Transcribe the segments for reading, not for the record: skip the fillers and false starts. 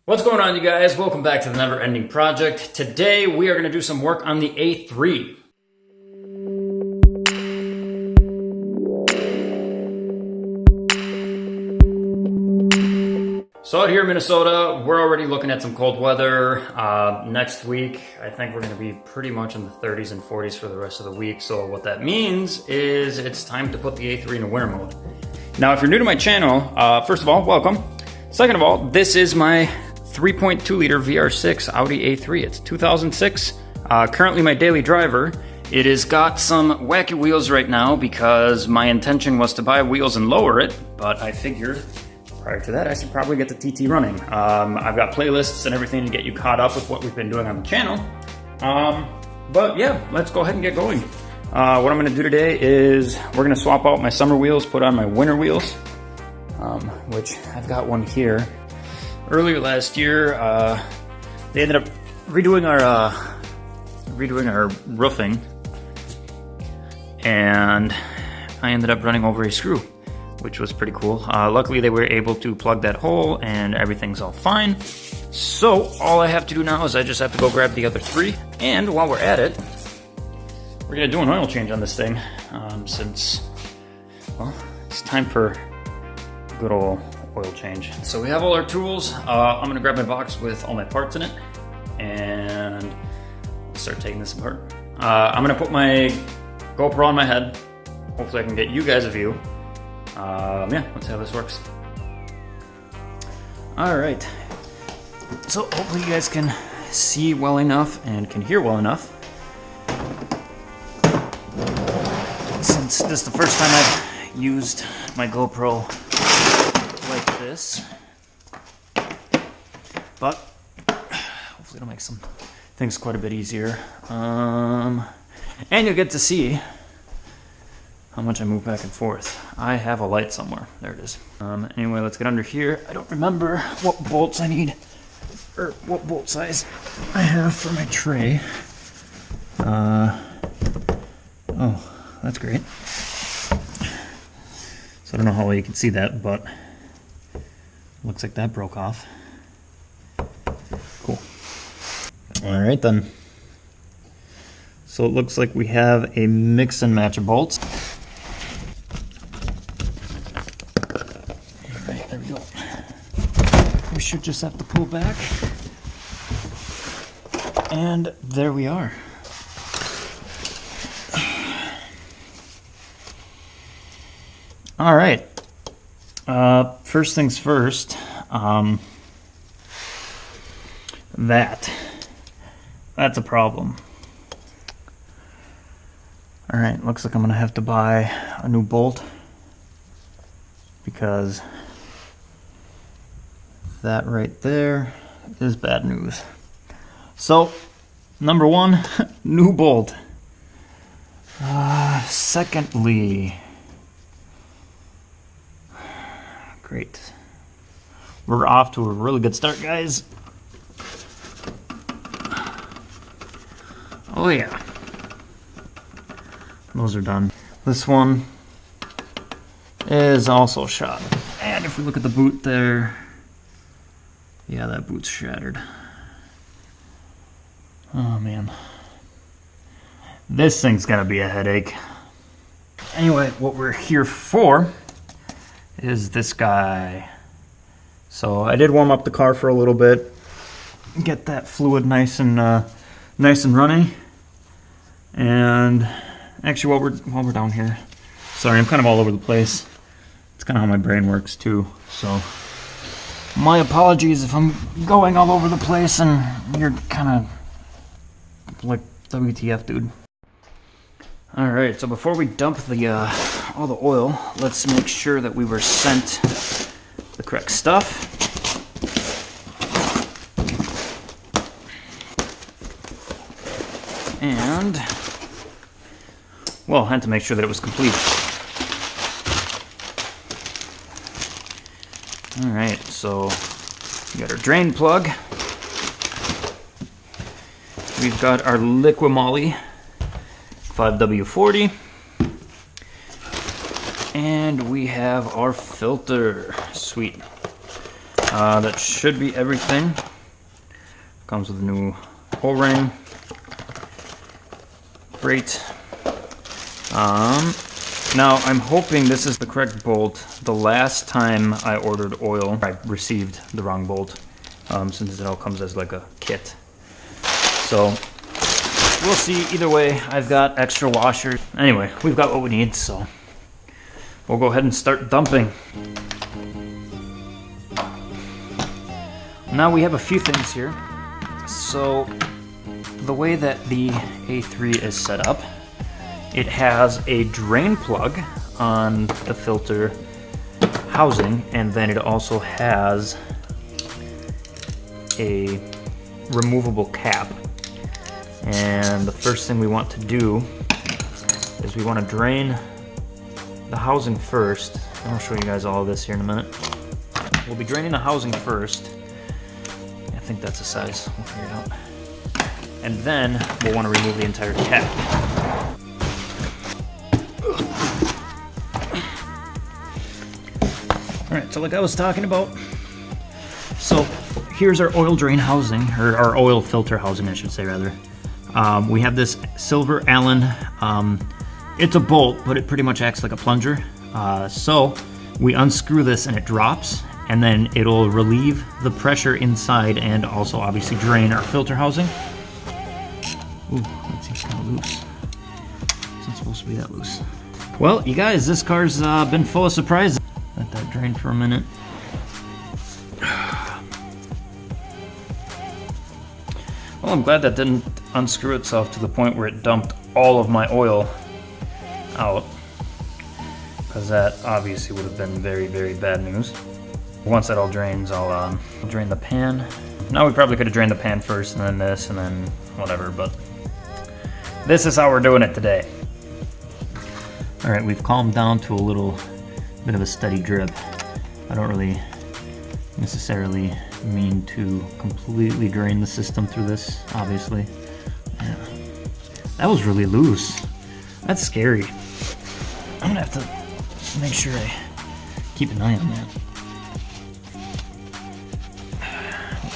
What's going on, you guys? Welcome back to the Never Ending Project. Today we are going to do some work on the A3. So out here in Minnesota, we're already looking at some cold weather. Next week, I think we're going to be pretty much in the 30s and 40s for the rest of the week. So what that means is it's time to put the A3 in a winter mode. Now, if you're new to my channel, first of all, welcome. Second of all, this is my 3.2 liter VR6 Audi A3. It's 2006, currently my daily driver. It has got some wacky wheels right now because my intention was to buy wheels and lower it, but I figured prior to that I should probably get the TT running. I've got playlists and everything to get you caught up with what we've been doing on the channel. But yeah, let's go ahead and get going. What I'm gonna do today is we're gonna swap out my summer wheels, put on my winter wheels, which I've got one here. Earlier last year, they ended up redoing our roofing, and I ended up running over a screw, which was pretty cool. Luckily, they were able to plug that hole, and everything's all fine. So all I have to do now is I just have to go grab the other three, and while we're at it, we're gonna do an oil change on this thing, since, well, it's time for good old oil change. So we have all our tools. I'm gonna grab my box with all my parts in it and start taking this apart. I'm gonna put my GoPro on my head. Hopefully I can get you guys a view. Yeah, let's see how this works. All right. So hopefully you guys can see well enough and can hear well enough. Since this is the first time I've used my GoPro like this, but hopefully it'll make some things quite a bit easier. And you'll get to see how much I move back and forth. I have a light somewhere. There it is. Anyway, let's get under here. I don't remember what bolts I need, or what bolt size I have for my tray. Oh, that's great. So I don't know how well you can see that, but looks like that broke off. Cool. All right then. So it looks like we have a mix and match of bolts. All right, there we go. We should just have to pull back. And there we are. All right. First things first, that's a problem. All right, looks like I'm gonna have to buy a new bolt because that right there is bad news. So, number one, new bolt. Secondly, great. We're off to a really good start, guys. Oh yeah. Those are done. This one is also shot. And if we look at the boot there, yeah, that boot's shattered. Oh man. This thing's gonna be a headache. Anyway, what we're here for is this guy. So I did warm up the car for a little bit, get that fluid nice and runny. And actually, while we're down here, sorry, I'm kind of all over the place. It's kind of how my brain works too. So my apologies if I'm going all over the place and you're kind of like WTF, dude. All right, so before we dump the all the oil, let's make sure that we were sent the correct stuff. And, well, I had to make sure that it was complete. All right, so we got our drain plug. We've got our Liquimoly 5W40. And we have our filter. Sweet. That should be everything. Comes with a new O-ring. Great. Now I'm hoping this is the correct bolt. The last time I ordered oil, I received the wrong bolt, since it all comes as like a kit. So we'll see. Either way, I've got extra washers. Anyway, we've got what we need, so we'll go ahead and start dumping. Now we have a few things here. So the way that the A3 is set up, it has a drain plug on the filter housing, and then it also has a removable cap. And the first thing we want to do is we want to drain the housing first. I'll show you guys all of this here in a minute. We'll be draining the housing first. I think that's the size. We'll figure it out. And then we'll want to remove the entire cap. Alright, so like I was talking about, so here's our oil drain housing, or our oil filter housing I should say rather. We have this silver Allen, it's a bolt, but it pretty much acts like a plunger. So we unscrew this and it drops, and then it'll relieve the pressure inside and also obviously drain our filter housing. Ooh, that seems kind of loose. It's not supposed to be that loose. Well, you guys, this car's been full of surprises. Let that drain for a minute. Well, I'm glad that didn't unscrew itself to the point where it dumped all of my oil out, because that obviously would have been very, very bad news. Once that all drains, I'll drain the pan. Now we probably could have drained the pan first and then this and then whatever, but this is how we're doing it today. Alright, we've calmed down to a little bit of a steady drip. I don't really necessarily mean to completely drain the system through this, obviously. Yeah. That was really loose. That's scary. I'm gonna have to make sure I keep an eye on that.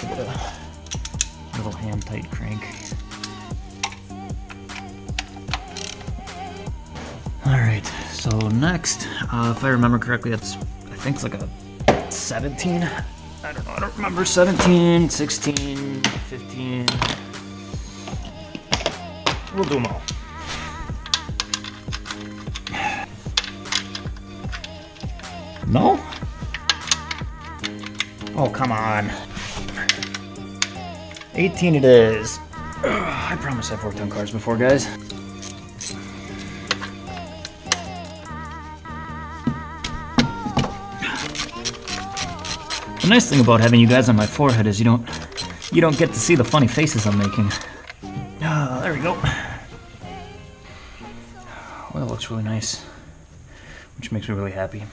Give it a little hand-tight crank. Alright, so next, if I remember correctly, that's, I think it's like a 17. I don't know, I don't remember. 17, 16, 15. We'll do them all. No? Oh, come on. 18 it is. Ugh, I promise I've worked on cars before, guys. The nice thing about having you guys on my forehead is you don't get to see the funny faces I'm making. There we go. Well, it looks really nice, which makes me really happy.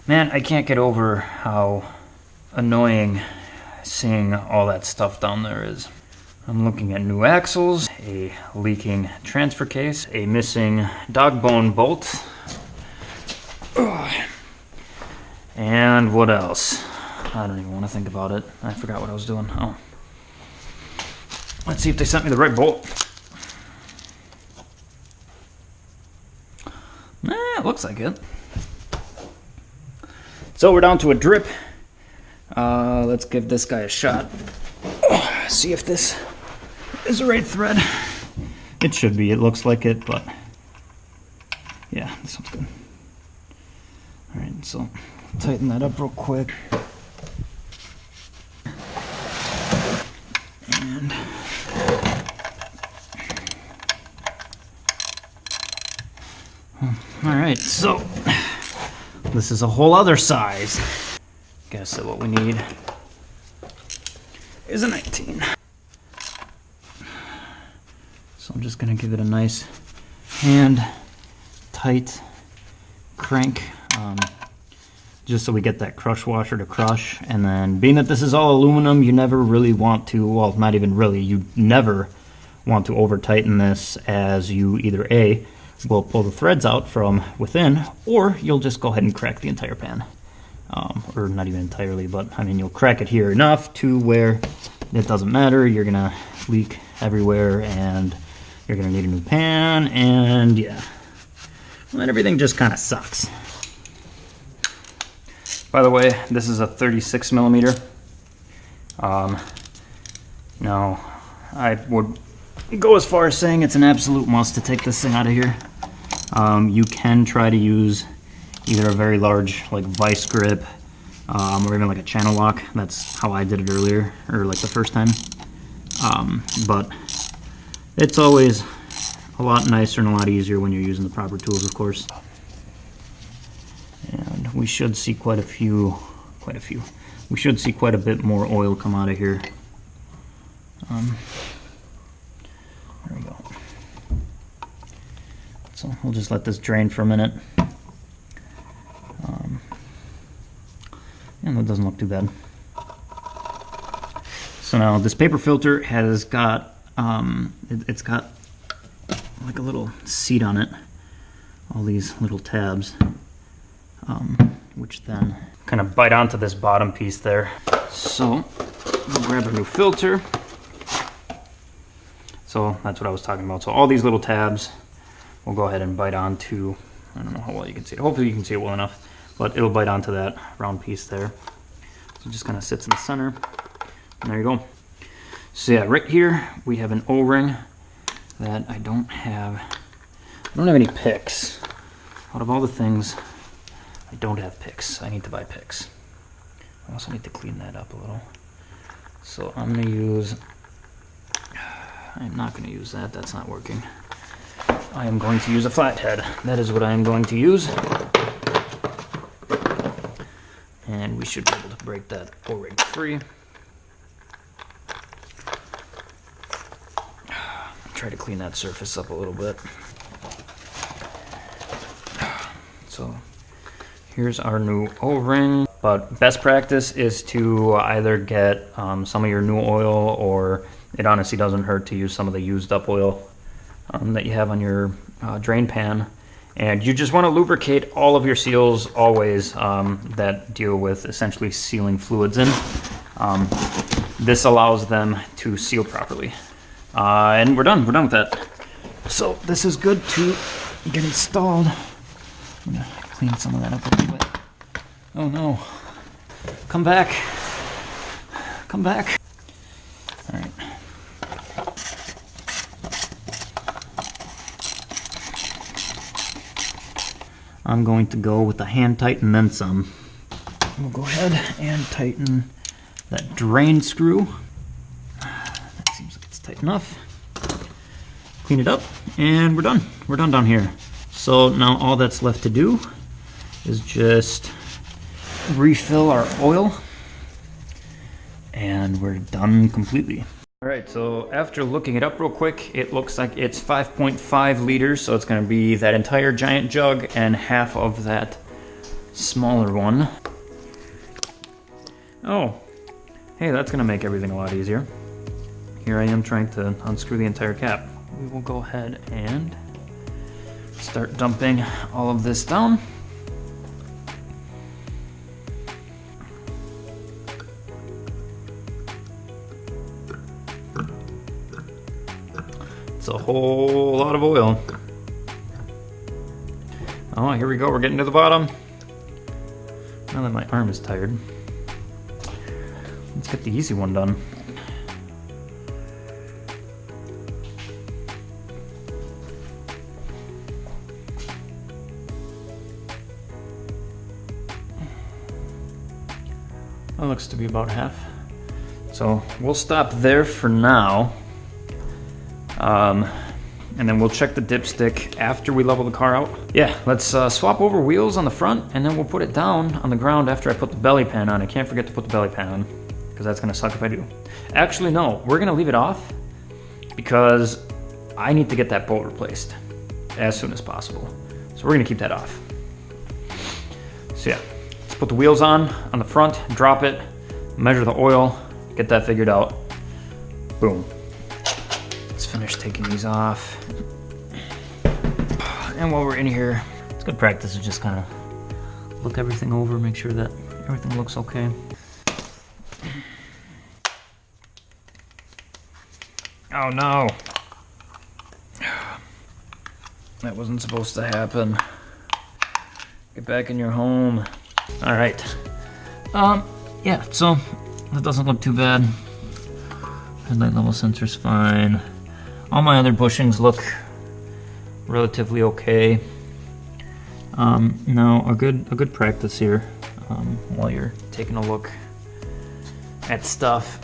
Man, I can't get over how annoying seeing all that stuff down there is. I'm looking at new axles, a leaking transfer case, a missing dog bone bolt, and what else? I don't even want to think about it. I forgot what I was doing. Oh. Let's see if they sent me the right bolt. It looks like it. So we're down to a drip. Let's give this guy a shot. See if this is the right thread. It should be. It looks like it, but yeah, this one's good. Alright, so tighten that up real quick. And alright, so this is a whole other size. Guess that what we need is a 19. So I'm just going to give it a nice hand tight crank, just so we get that crush washer to crush. And then being that this is all aluminum, you never really want to, well, not even really, you never want to over tighten this, as you either A, will pull the threads out from within, or you'll just go ahead and crack the entire pan. or not even entirely, but I mean, you'll crack it here enough to where it doesn't matter. You're gonna leak everywhere, and you're gonna need a new pan, and yeah, well, then everything just kind of sucks. By the way, this is a 36 millimeter. Now, I would go as far as saying it's an absolute must to take this thing out of here. You can try to use either a very large like vice grip or even like a channel lock. That's how I did it earlier, or like the first time. But it's always a lot nicer and a lot easier when you're using the proper tools, of course. And we should see quite a few. We should see quite a bit more oil come out of here. There we go. So we'll just let this drain for a minute. And that doesn't look too bad. So now this paper filter has got, it's got like a little seat on it. All these little tabs, which then kind of bite onto this bottom piece there. So we'll grab a new filter. So that's what I was talking about. So all these little tabs will go ahead and bite onto, I don't know how well you can see it. Hopefully you can see it well enough, but it'll bite onto that round piece there. So it just kind of sits in the center. And there you go. So yeah, right here we have an O-ring that I don't have any picks. Out of all the things, I don't have picks. I need to buy picks. I also need to clean that up a little. So I'm going to use, I'm not going to use that. That's not working. I am going to use a flathead. That is what I am going to use. And we should be able to break that O-ring free. Try to clean that surface up a little bit. So here's our new O-ring. But best practice is to either get some of your new oil, or it honestly doesn't hurt to use some of the used up oil that you have on your drain pan. And you just want to lubricate all of your seals always that deal with essentially sealing fluids in. This allows them to seal properly. And we're done with that. So this is good to get installed. I'm gonna clean some of that up a little bit. Oh no. Come back. Come back. All right. I'm going to go with the hand tighten then some. We'll go ahead and tighten that drain screw. That seems like it's tight enough. Clean it up, and we're done. We're done down here. So now all that's left to do is just refill our oil, and we're done completely. All right, so after looking it up real quick, it looks like it's 5.5 liters, so it's going to be that entire giant jug and half of that smaller one. Oh, hey, that's going to make everything a lot easier. Here I am trying to unscrew the entire cap. We will go ahead and start dumping all of this down. It's a whole lot of oil. Oh, here we go. We're getting to the bottom. Now that my arm is tired, let's get the easy one done. That looks to be about half. So we'll stop there for now. And then we'll check the dipstick after we level the car out. Yeah, let's swap over wheels on the front, and then we'll put it down on the ground after I put the belly pan on. I can't forget to put the belly pan on, because that's gonna suck if I do. Actually, no, we're gonna leave it off because I need to get that bolt replaced as soon as possible. So we're gonna keep that off. So yeah, let's put the wheels on the front, drop it, measure the oil, get that figured out. Boom. Let's finish taking these off. And while we're in here, it's good practice to just kind of look everything over, make sure that Everything looks okay. Oh no! That wasn't supposed to happen. Get back in your home. All right. Yeah, so that doesn't look too bad. Headlight level sensor's fine. All my other bushings look relatively okay. Now a good practice here while you're taking a look at stuff.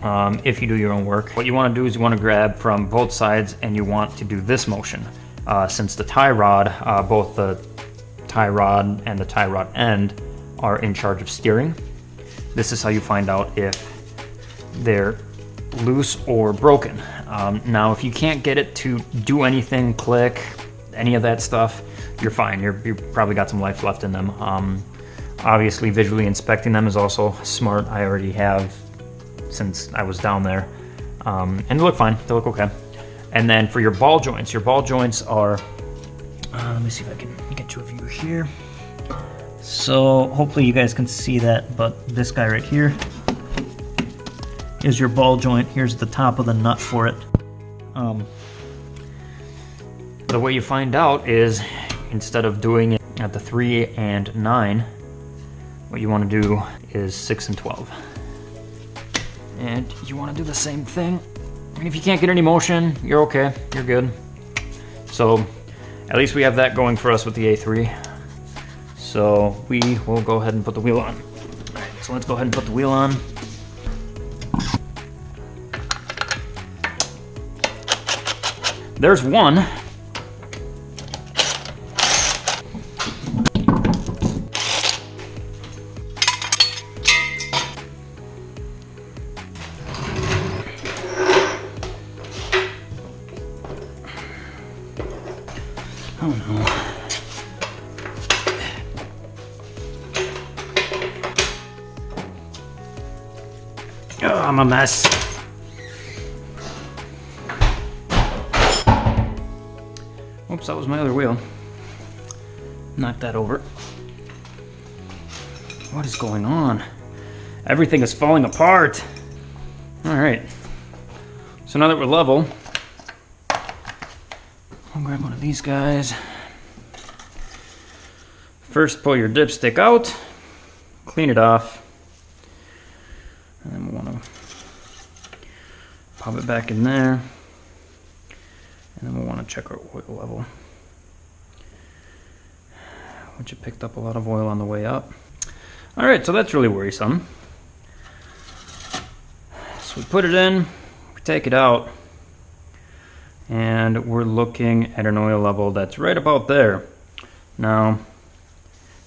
If you do your own work, what you want to do is you want to grab from both sides and you want to do this motion. Since the tie rod, both the tie rod and the tie rod end are in charge of steering, this is how you find out if they're loose or broken. Now, if you can't get it to do anything, click, any of that stuff, you're fine. You probably got some life left in them. Obviously, visually inspecting them is also smart. I already have since I was down there. And they look fine. They look okay. And then for your ball joints are, let me see if I can get you a view here. So hopefully you guys can see that, but this guy right here is your ball joint. Here's the top of the nut for it. The way you find out is, instead of doing it at the 3 and 9, what you want to do is 6 and 12. And you want to do the same thing. And if you can't get any motion, you're okay, you're good. So at least we have that going for us with the A3. So we will go ahead and put the wheel on. All right, so let's go ahead and put the wheel on. There's one. Oh no. Oh, I'm a mess. Oops, that was my other wheel. Knock that over. What is going on? Everything is falling apart. All right. So now that we're level, I'll grab one of these guys. First, pull your dipstick out, clean it off, and then we want to pop it back in there, and then we'll want to check our oil level, which it picked up a lot of oil on the way up. All right, so that's really worrisome. So we put it in, we take it out, and we're looking at an oil level that's right about there. Now,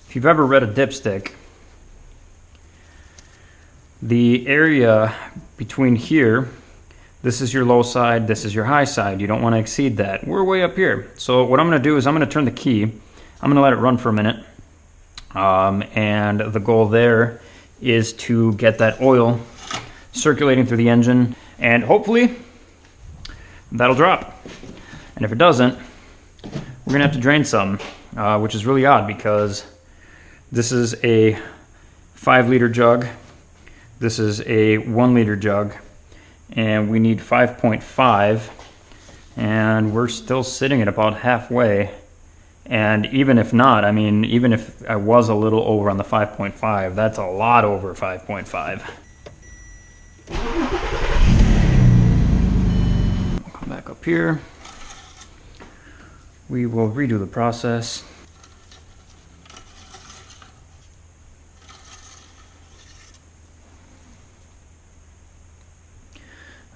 if you've ever read a dipstick, the area between here, this is your low side, this is your high side. You don't want to exceed that. We're way up here. So what I'm going to do is I'm going to turn the key. I'm going to let it run for a minute. And the goal there is to get that oil circulating through the engine, and hopefully that'll drop. And if it doesn't, we're gonna have to drain some, which is really odd because this is a 5-liter jug, this is a 1-liter jug, and we need 5.5, and we're still sitting at about halfway. And even if not, I mean, even if I was a little over on the 5.5, that's a lot over 5.5. Come back up here. We will redo the process.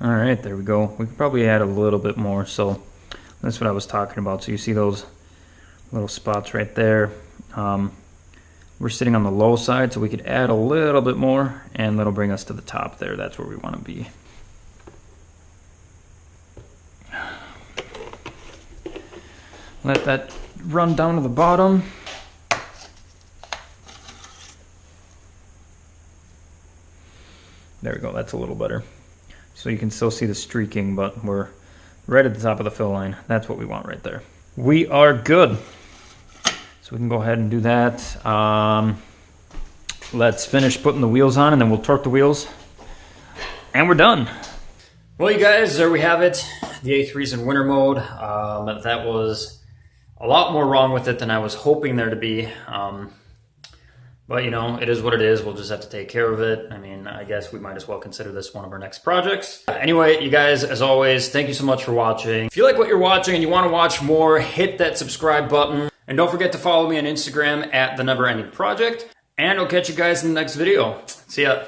All right, there we go. We could probably add a little bit more. So that's what I was talking about. So you see those little spots right there. We're sitting on the low side, so we could add a little bit more, and that'll bring us to the top there. That's where we want to be. Let that run down to the bottom. There we go, that's a little better. So you can still see the streaking, but we're right at the top of the fill line. That's what we want right there. We are good. So we can go ahead and do that. let's finish putting the wheels on and then we'll torque the wheels and we're done. Well, you guys, there we have it. The A3's in winter mode. That was a lot more wrong with it than I was hoping there to be. But you know, it is what it is. We'll just have to take care of it. I mean, I guess we might as well consider this one of our next projects. Anyway, you guys, as always, thank you so much for watching. If you like what you're watching and you want to watch more, hit that subscribe button. And don't forget to follow me on Instagram at The Never Ending Project. And I'll catch you guys in the next video. See ya.